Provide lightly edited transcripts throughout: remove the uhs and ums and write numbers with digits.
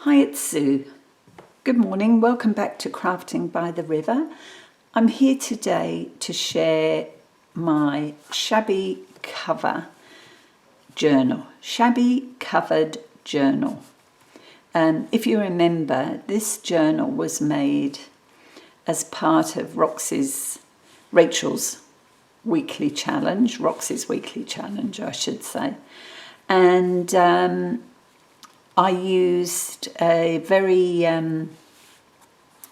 Hi, it's Sue. Good morning, welcome back to Crafting by the River. I'm here today to share my Shabby Cover Journal, Shabby Covered Journal. If you remember, this journal was made as part of Rachel's weekly challenge, Roxy's weekly challenge, I should say. And I used a very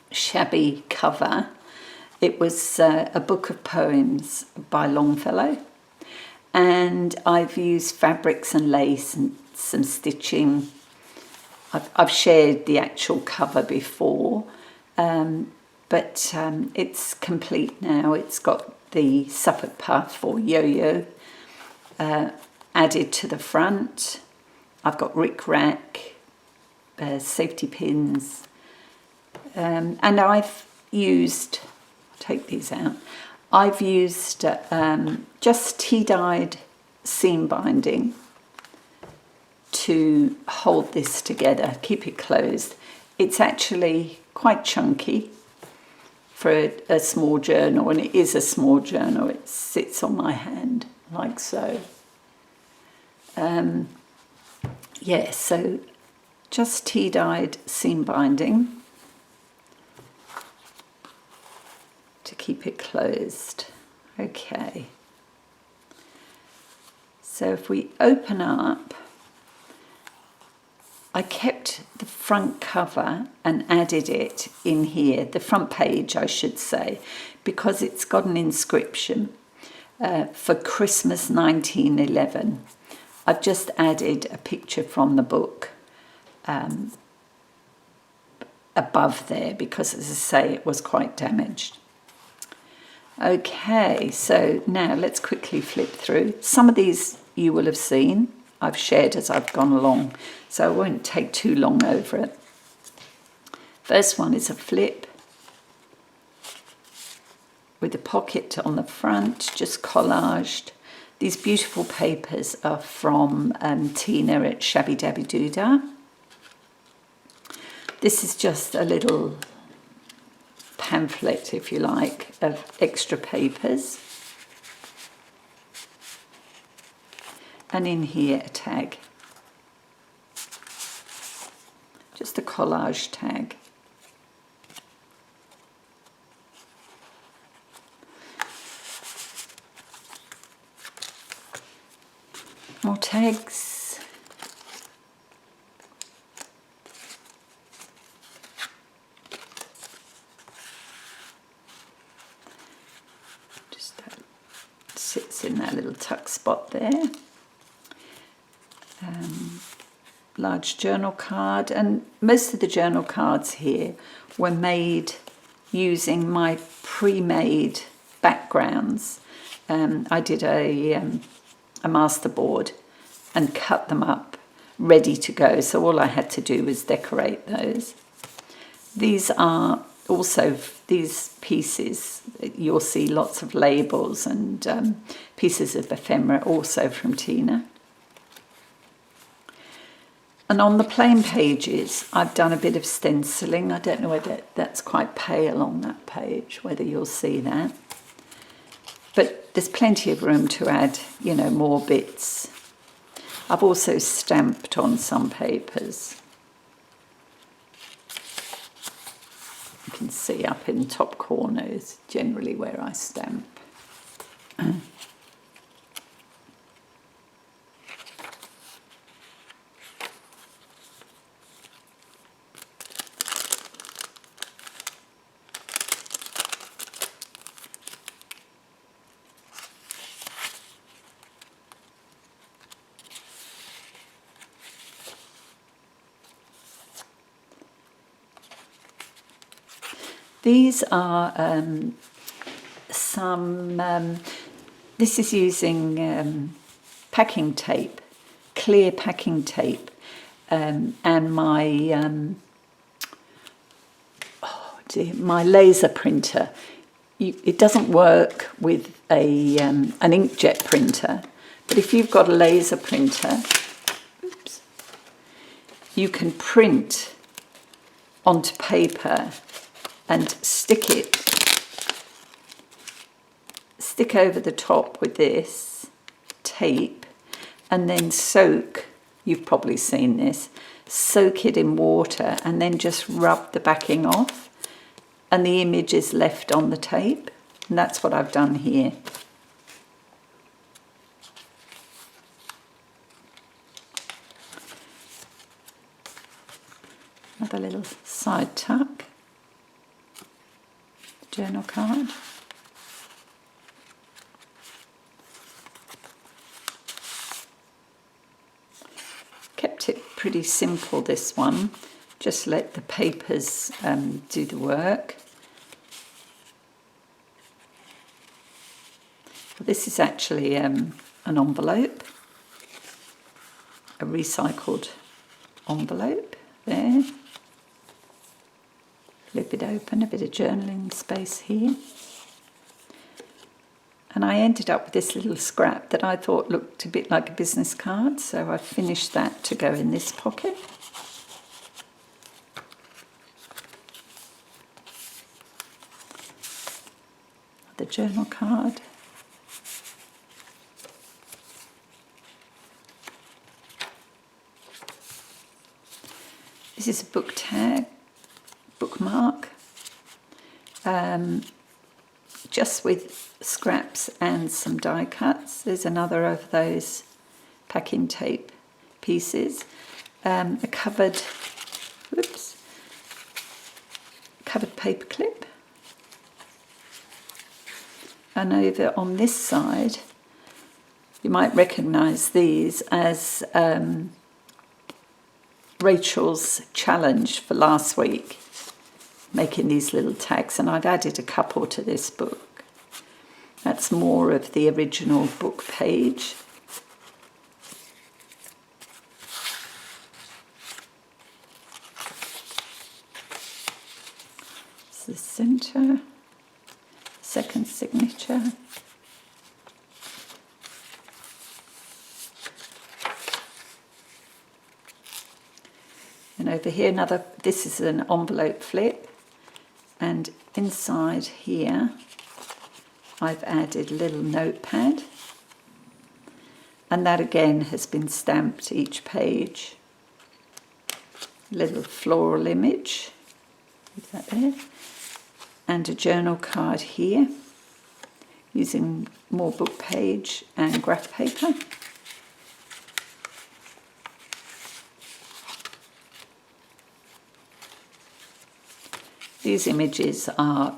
shabby cover. It was a book of poems by Longfellow, and I've used fabrics and lace and some stitching. I've shared the actual cover before, but it's complete now. It's got the Suffolk puff or yo-yo added to the front. I've got rick-rack, safety pins, and I've used, take these out, I've used just tea-dyed seam binding to hold this together, keep it closed. It's actually quite chunky for a small journal, and it is a small journal. It sits on my hand like so. Yeah, so just tea-dyed seam binding to keep it closed. Okay. So if we open up, I kept the front cover and added it in here, the front page I should say, because it's got an inscription for Christmas 1911. I've just added a picture from the book above there because, as I say, it was quite damaged. Okay, so now let's quickly flip through. Some of these you will have seen. I've shared as I've gone along, so I won't take too long over it. First one is a flip with a pocket on the front, just collaged. These beautiful papers are from Tina at Shabby Dabby Doodah. This is just a little pamphlet, if you like, of extra papers. And in here, a tag. Just a collage tag. More tags. Just sits in that little tuck spot there. Large journal card, and most of the journal cards here were made using my pre-made backgrounds. I did a masterboard and cut them up ready to go, so all I had to do was decorate those. These are also, these pieces, you'll see lots of labels and pieces of ephemera also from Tina. And on the plain pages, I've done a bit of stenciling. I don't know whether that's quite pale on that page, whether you'll see that. But there's plenty of room to add, you know, more bits. I've also stamped on some papers. You can see up in the top corner is generally where I stamp. These are this is using packing tape, clear packing tape, and my my laser printer. It doesn't work with an inkjet printer, but if you've got a laser printer, oops, you can print onto paper and stick over the top with this tape, and then soak, you've probably seen this, soak it in water and then just rub the backing off, and the image is left on the tape. And that's what I've done here. Another little side tuck, journal card. Kept it pretty simple, this one. Just let the papers do the work. This is actually an envelope, a recycled envelope there. Flip it open, a bit of journaling space here. And I ended up with this little scrap that I thought looked a bit like a business card, so I finished that to go in this pocket. The journal card. This is a book tag, bookmark, just with scraps and some die cuts. There's another of those packing tape pieces, a covered paper clip, and over on this side you might recognise these as Rachel's challenge for last week, making these little tags, and I've added a couple to this book. That's more of the original book page. It's the centre, second signature. And over here, this is an envelope flip, and inside here I've added a little notepad, and that again has been stamped each page. Little floral image, leave that there, and a journal card here using more book page and graph paper. These images are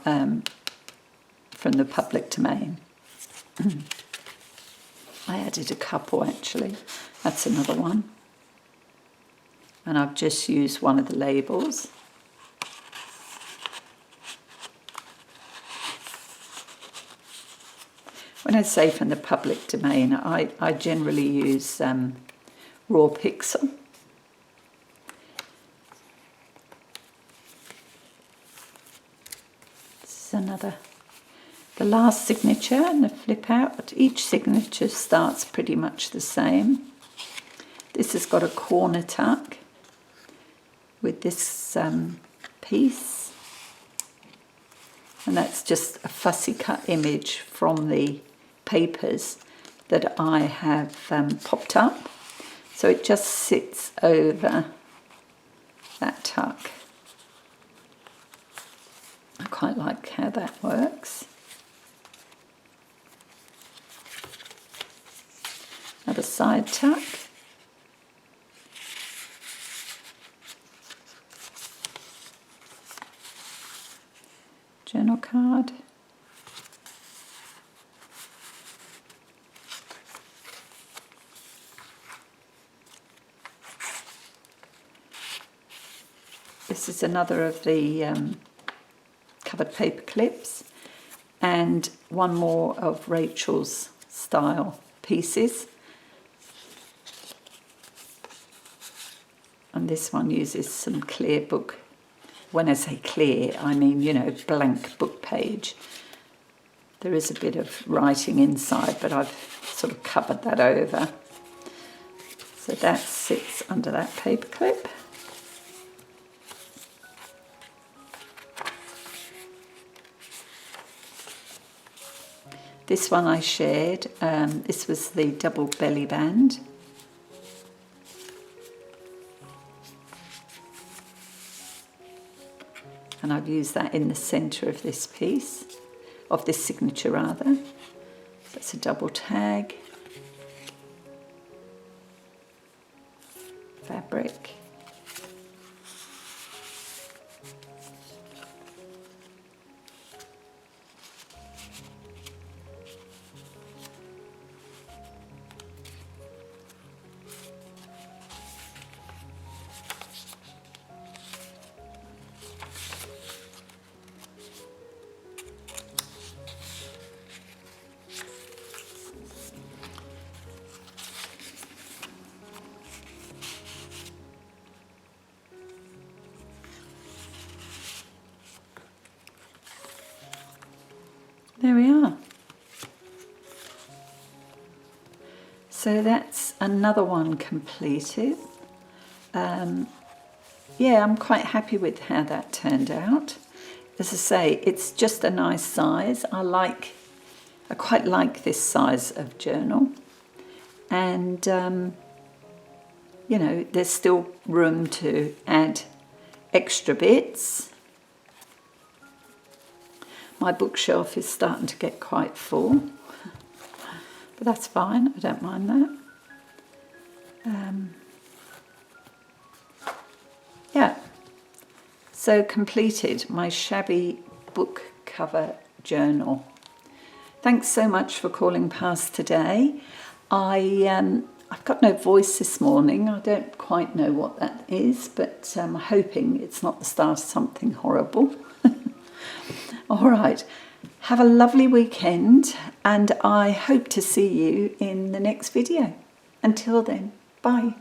from the public domain. I added a couple actually, that's another one. And I've just used one of the labels. When I say from the public domain, I generally use raw pixel. Another, the last signature and the flip out. Each signature starts pretty much the same. This has got a corner tuck with this piece, and that's just a fussy cut image from the papers that I have popped up, so it just sits over that tuck. I quite like how that works. Another side tuck. Journal card. This is another of the covered paper clips, and one more of Rachel's style pieces, and this one uses some clear book. When I say clear, I mean, you know, blank book page. There is a bit of writing inside, but I've sort of covered that over, so that sits under that paper clip. This one I shared. This was the double belly band. And I've used that in the centre of this piece, of this signature rather. That's a double tag. Fabric. There we are. So that's another one completed. Yeah, I'm quite happy with how that turned out. As I say, it's just a nice size. I quite like this size of journal. And, you know, there's still room to add extra bits. My bookshelf is starting to get quite full, but that's fine, I don't mind that. Yeah, so completed my Shabby Book Cover Journal. Thanks so much for calling past today. I've got no voice this morning. I don't quite know what that is, but I'm hoping it's not the start of something horrible. All right, have a lovely weekend, and I hope to see you in the next video. Until then, bye.